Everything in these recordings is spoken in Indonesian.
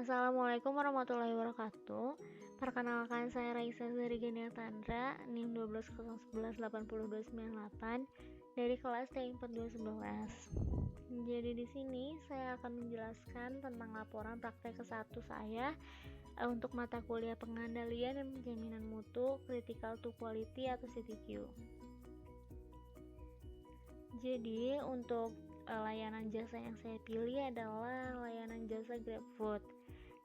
Assalamualaikum warahmatullahi wabarakatuh. Perkenalkan, saya Raisa Zarigania Tandra, NIM 1201180298 dari kelas TI4211. Jadi di sini saya akan menjelaskan tentang laporan praktek ke-1 saya untuk mata kuliah Pengendalian dan Penjaminan Mutu Critical to Quality atau CTQ. Jadi untuk layanan jasa yang saya pilih adalah layanan jasa GrabFood.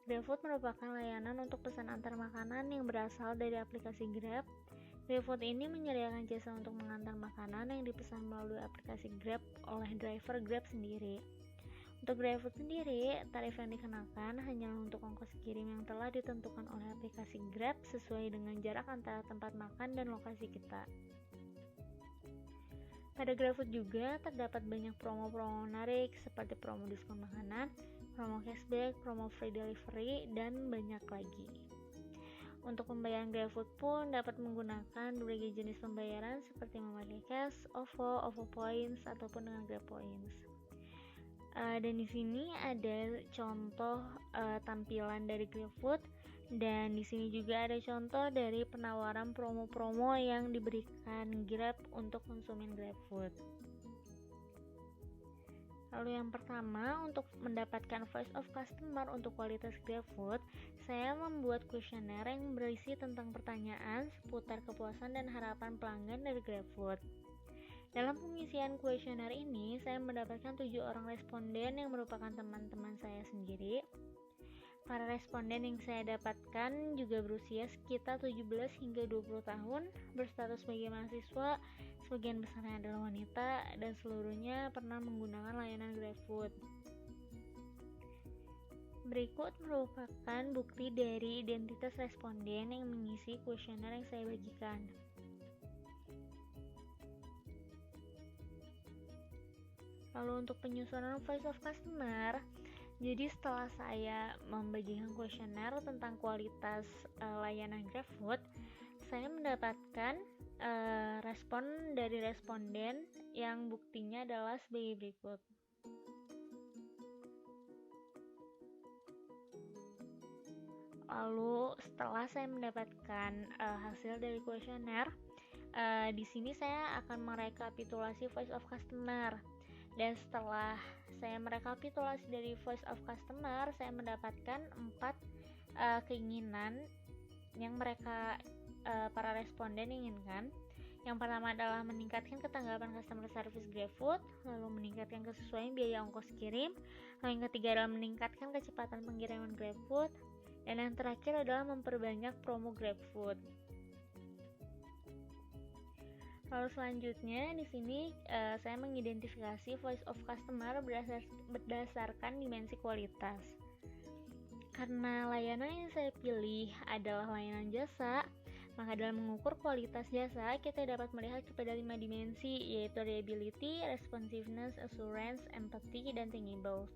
GrabFood merupakan layanan untuk pesan antar makanan yang berasal dari aplikasi Grab. GrabFood ini menyediakan jasa untuk mengantar makanan yang dipesan melalui aplikasi Grab oleh driver Grab sendiri. Untuk GrabFood sendiri, tarif yang dikenakan hanyalah untuk ongkos kirim yang telah ditentukan oleh aplikasi Grab sesuai dengan jarak antara tempat makan dan lokasi kita. Pada GrabFood juga terdapat banyak promo-promo menarik seperti promo diskon makanan, promo cashback, promo free delivery, dan banyak lagi. Untuk pembayaran GrabFood pun dapat menggunakan berbagai jenis pembayaran seperti memakai cash, OVO Points, ataupun dengan Grab Points. Dan di sini ada contoh tampilan dari GrabFood, dan di sini juga ada contoh dari penawaran promo-promo yang diberikan Grab untuk konsumen GrabFood. Lalu yang pertama, untuk mendapatkan voice of customer untuk kualitas GrabFood, saya membuat kuesioner yang berisi tentang pertanyaan seputar kepuasan dan harapan pelanggan dari GrabFood. Dalam pengisian kuesioner ini, saya mendapatkan 7 orang responden yang merupakan teman-teman saya sendiri. Para responden yang saya dapatkan juga berusia sekitar 17 hingga 20 tahun, berstatus sebagai mahasiswa, sebagian besarnya adalah wanita, dan seluruhnya pernah menggunakan layanan GrabFood. Berikut merupakan bukti dari identitas responden yang mengisi kuesioner yang saya bagikan. Lalu untuk penyusunan voice of customer, jadi setelah saya membagikan kuesioner tentang kualitas layanan GrabFood, saya mendapatkan respon dari responden yang buktinya adalah sebagai berikut. Lalu setelah saya mendapatkan hasil dari kuesioner, di sini saya akan merekapitulasi voice of customer. Dan setelah saya merekapitulasi dari voice of customer, saya mendapatkan 4 keinginan yang mereka para responden inginkan. Yang pertama adalah meningkatkan ketanggapan customer service GrabFood, lalu meningkatkan kesesuaian biaya ongkos kirim, lalu yang ketiga adalah meningkatkan kecepatan pengiriman GrabFood, dan yang terakhir adalah memperbanyak promo GrabFood. Lalu selanjutnya di sini saya mengidentifikasi voice of customer berdasarkan dimensi kualitas. Karena layanan yang saya pilih adalah layanan jasa, maka dalam mengukur kualitas jasa kita dapat melihat kepada 5 dimensi, yaitu reliability, responsiveness, assurance, empathy, dan tangible.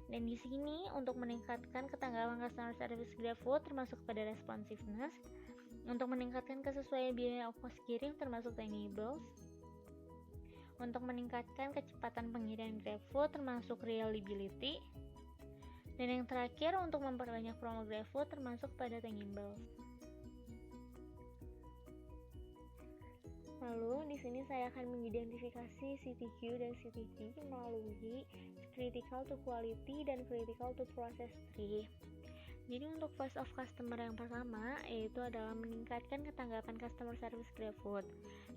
Dan di sini untuk meningkatkan ketanggapan customer service GrabFood termasuk pada responsiveness, untuk meningkatkan kesesuaian biaya ongkos kirim termasuk tangibles, untuk meningkatkan kecepatan pengiriman GrabFood termasuk reliability, dan yang terakhir untuk memperbanyak promo GrabFood termasuk pada tangibles. Lalu di sini saya akan mengidentifikasi CTQ dan CTP melalui critical to quality dan critical to process tree. Jadi untuk voice of customer yang pertama yaitu adalah meningkatkan ketanggapan customer service GrabFood.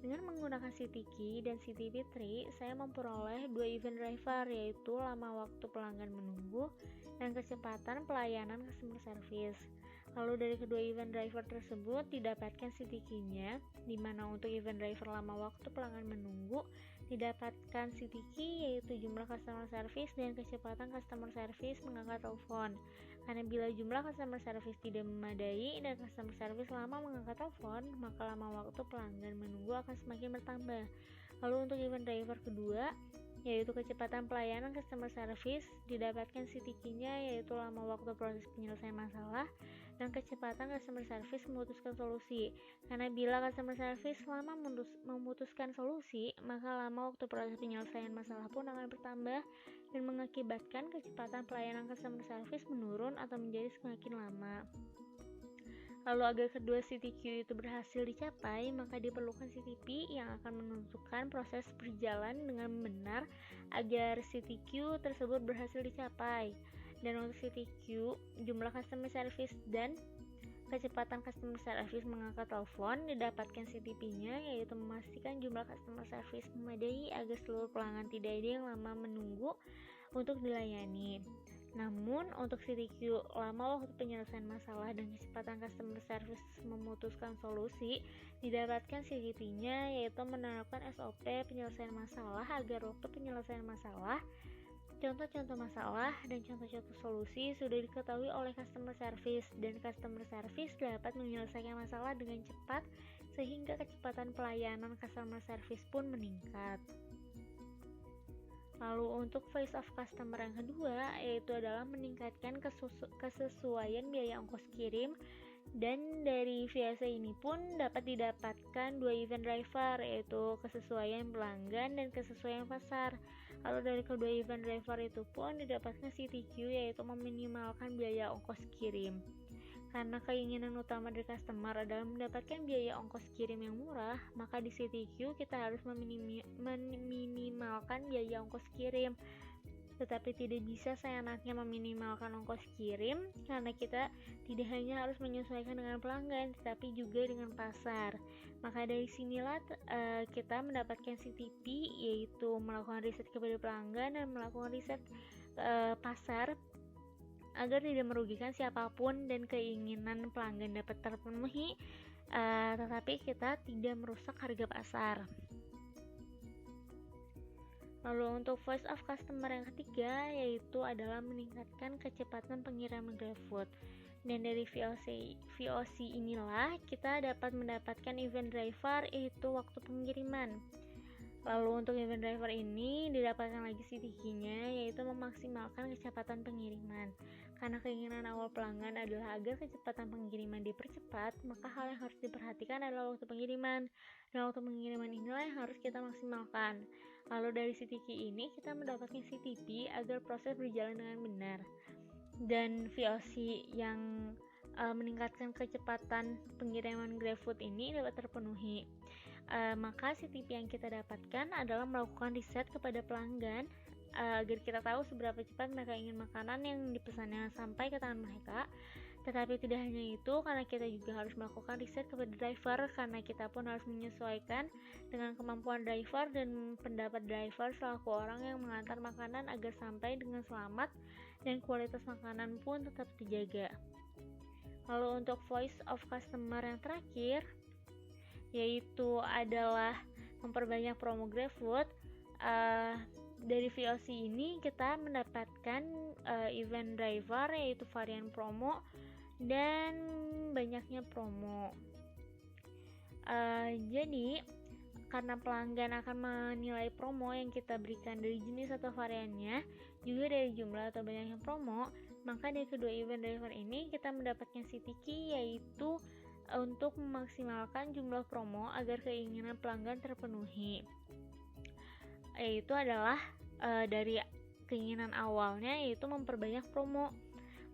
Dengan menggunakan CTQ dan CTP tree, saya memperoleh 2 event driver, yaitu lama waktu pelanggan menunggu dan kecepatan pelayanan customer service. Lalu dari kedua event driver tersebut didapatkan CTQ-nya, di mana untuk event driver lama waktu pelanggan menunggu didapatkan CTQ yaitu jumlah customer service dan kecepatan customer service mengangkat telepon. Karena bila jumlah customer service tidak memadai dan customer service lama mengangkat telepon, maka lama waktu pelanggan menunggu akan semakin bertambah. Lalu untuk event driver kedua yaitu kecepatan pelayanan customer service, didapatkan CTQ-nya yaitu lama waktu proses penyelesaian masalah, dan kecepatan customer service memutuskan solusi. Karena bila customer service lama memutuskan solusi, maka lama waktu proses penyelesaian masalah pun akan bertambah dan mengakibatkan kecepatan pelayanan customer service menurun atau menjadi semakin lama. Lalu agar kedua CTQ itu berhasil dicapai, maka diperlukan CTP yang akan menentukan proses berjalan dengan benar agar CTQ tersebut berhasil dicapai. Dan untuk CTQ, jumlah customer service dan kecepatan customer service mengangkat telepon didapatkan CTP-nya, yaitu memastikan jumlah customer service memadai agar seluruh pelanggan tidak ada yang lama menunggu untuk dilayani. Namun, untuk CTQ, lama waktu penyelesaian masalah dan kecepatan customer service memutuskan solusi, didapatkan CTP-nya yaitu menerapkan SOP penyelesaian masalah agar waktu penyelesaian masalah, contoh-contoh masalah, dan contoh-contoh solusi sudah diketahui oleh customer service, dan customer service dapat menyelesaikan masalah dengan cepat sehingga kecepatan pelayanan customer service pun meningkat. Lalu untuk face of customer yang kedua, yaitu adalah meningkatkan kesesuaian biaya ongkos kirim, dan dari VOC ini pun dapat didapatkan dua event driver, yaitu kesesuaian pelanggan dan kesesuaian pasar. Lalu dari kedua event driver itu pun didapatkan CTQ, yaitu meminimalkan biaya ongkos kirim. Karena keinginan utama dari customer adalah mendapatkan biaya ongkos kirim yang murah, maka di CTQ kita harus meminimalkan biaya ongkos kirim. Tetapi tidak bisa seenaknya meminimalkan ongkos kirim, karena kita tidak hanya harus menyesuaikan dengan pelanggan, tetapi juga dengan pasar. Maka dari sinilah kita mendapatkan CTP, yaitu melakukan riset kepada pelanggan dan melakukan riset pasar agar tidak merugikan siapapun dan keinginan pelanggan dapat terpenuhi, tetapi kita tidak merusak harga pasar. Lalu untuk voice of customer yang ketiga, yaitu adalah meningkatkan kecepatan pengiriman GrabFood. Dan dari VOC inilah kita dapat mendapatkan event driver, yaitu waktu pengiriman. Lalu untuk event driver ini didapatkan lagi CTQ-nya, yaitu memaksimalkan kecepatan pengiriman. Karena keinginan awal pelanggan adalah agar kecepatan pengiriman dipercepat, maka hal yang harus diperhatikan adalah waktu pengiriman. Dan waktu pengiriman inilah yang harus kita maksimalkan. Lalu dari CTQ ini kita mendapatkan CTP agar proses berjalan dengan benar. Dan VOC yang meningkatkan kecepatan pengiriman GrabFood ini dapat terpenuhi. Maka CTP yang kita dapatkan adalah melakukan riset kepada pelanggan agar kita tahu seberapa cepat mereka ingin makanan yang dipesannya sampai ke tangan mereka. Tetapi tidak hanya itu, karena kita juga harus melakukan riset kepada driver, karena kita pun harus menyesuaikan dengan kemampuan driver dan pendapat driver selaku orang yang mengantar makanan agar sampai dengan selamat dan kualitas makanan pun tetap dijaga. Lalu untuk voice of customer yang terakhir, yaitu adalah memperbanyak promo GrabFood. Dari VOC ini kita mendapatkan event driver, yaitu varian promo dan banyaknya promo. Jadi karena pelanggan akan menilai promo yang kita berikan dari jenis atau variannya, juga dari jumlah atau banyaknya promo, maka dari kedua event driver ini kita mendapatkan CTQ, yaitu untuk memaksimalkan jumlah promo agar keinginan pelanggan terpenuhi. Yaitu adalah dari keinginan awalnya, yaitu memperbanyak promo.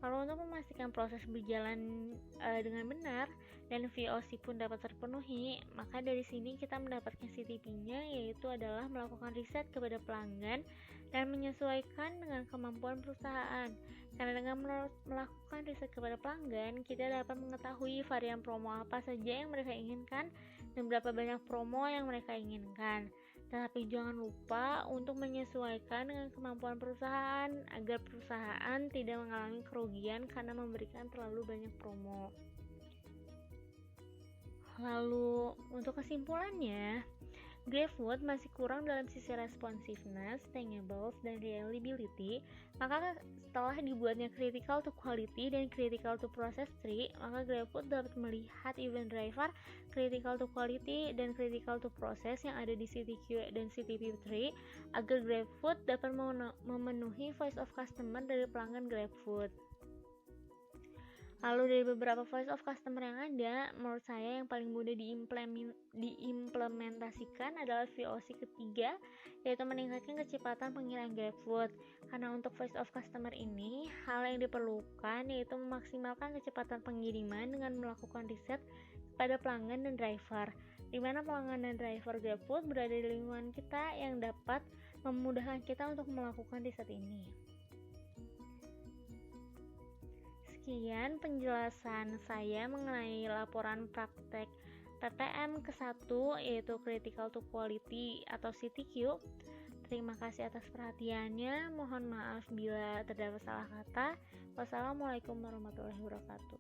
Lalu untuk memastikan proses berjalan dengan benar dan VOC pun dapat terpenuhi, maka dari sini kita mendapatkan CTP-nya, yaitu adalah melakukan riset kepada pelanggan dan menyesuaikan dengan kemampuan perusahaan. Karena dengan melakukan riset kepada pelanggan, kita dapat mengetahui varian promo apa saja yang mereka inginkan dan berapa banyak promo yang mereka inginkan. Tetapi jangan lupa untuk menyesuaikan dengan kemampuan perusahaan agar perusahaan tidak mengalami kerugian karena memberikan terlalu banyak promo. Lalu untuk kesimpulannya, GrabFood masih kurang dalam sisi responsiveness, stayable, dan reliability, maka setelah dibuatnya critical to quality dan critical to process tree, maka GrabFood dapat melihat event driver, critical to quality, dan critical to process yang ada di CTQ dan CTP tree agar GrabFood dapat memenuhi voice of customer dari pelanggan GrabFood. Lalu dari beberapa voice of customer yang ada, menurut saya yang paling mudah diimplementasikan adalah VOC ketiga, yaitu meningkatkan kecepatan pengiriman GrabFood. Karena untuk voice of customer ini, hal yang diperlukan yaitu memaksimalkan kecepatan pengiriman dengan melakukan riset pada pelanggan dan driver, di mana pelanggan dan driver GrabFood berada di lingkungan kita yang dapat memudahkan kita untuk melakukan riset ini. Sekian penjelasan saya mengenai laporan praktek PPM ke-1 yaitu Critical to Quality atau CTQ. Terima kasih atas perhatiannya. Mohon maaf bila terdapat salah kata. Wassalamualaikum warahmatullahi wabarakatuh.